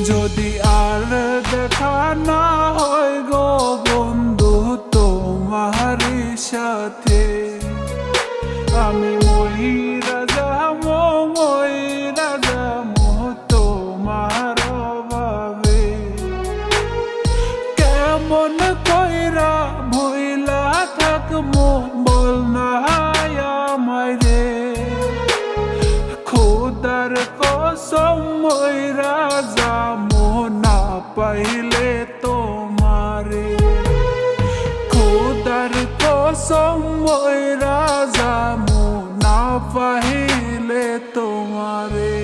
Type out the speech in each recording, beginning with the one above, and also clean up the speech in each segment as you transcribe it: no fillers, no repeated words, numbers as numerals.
যদি আর দেখা না হয় গো বন্ধু তোমার সাথে, আমি মইরা যাবো তোমার অভাবে। কেমন কইরা ভইলা থাকবো বল না আমায় রে, খোদার কসম মইরা যাবো না পাইলে তোমারে, খোদার কসম মইরা যাবো না পাইলে তোমারে।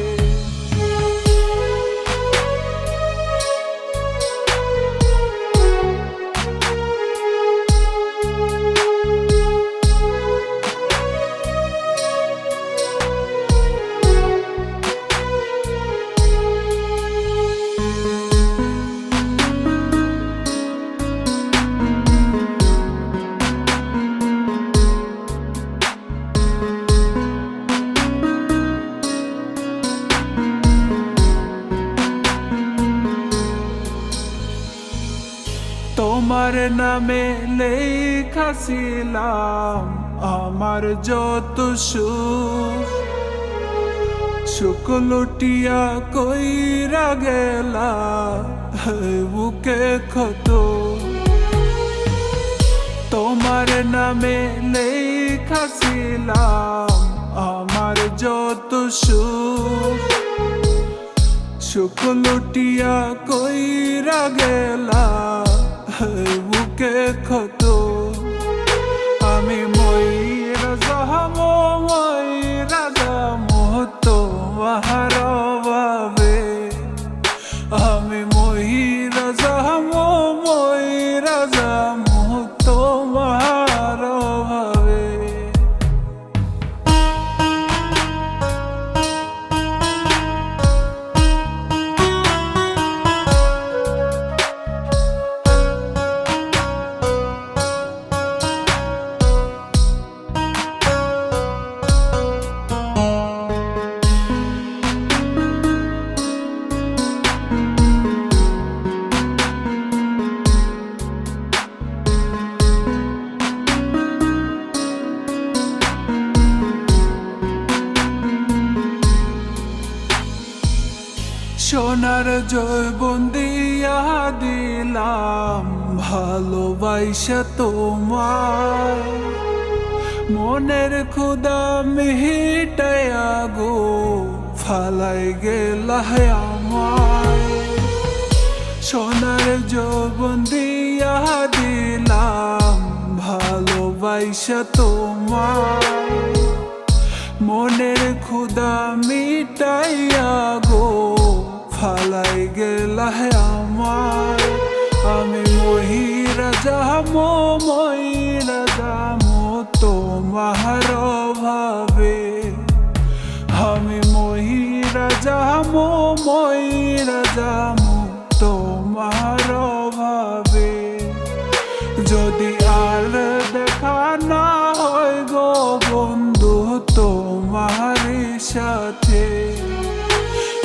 তোমার নামে লেখা ছিলাম আমার যত সুখ, সুখ লুটিয়া কইরা গেলা বুকে ক্ষত। তোমার নামে লেখা ছিলাম আমার যত সুখ, সুখ লুটিয়া কইরা গেলা বুকে ক্ষত। আমি মইরা যাবো তোমার অভাবে, আমি মইরা যাবো তোমার অভাবে। সোনার জৈবন দিয়া দিলাম ভালোবাসা তোমার, মনের ক্ষুধা মিটাইয়া গো ফালাই গেলা আমায়। সোনার জৈবন দিয়া দিলাম ভালোবাসা তোমার, মনের ক্ষুধা মিটাইয়া গো ফালাই গেলা আমার। আমি মইরা যাবো তোমার অভাবে, আমি মইরা যাবো তোমার অভাবে। যদি আর দেখা না হয় গো বন্ধু তোমার সাথে,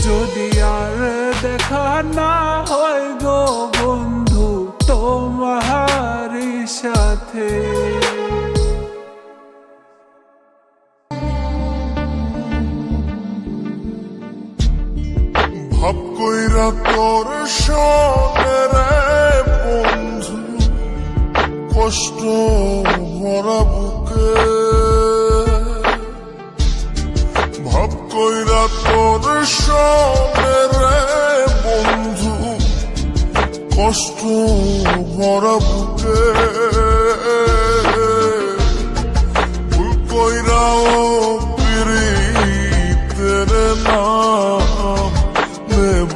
যদি আর দেখা না হয় গো বন্ধু তোমার সাথে। ভাব কইরা তোর সনে রে বন্ধু, কষ্ট ভরা বুকে, ভাব কইরা তোর সনে রে বন্ধু, কষ্ট ভরা বুকে। ভুল কইরাও পিরিতের নাম নেব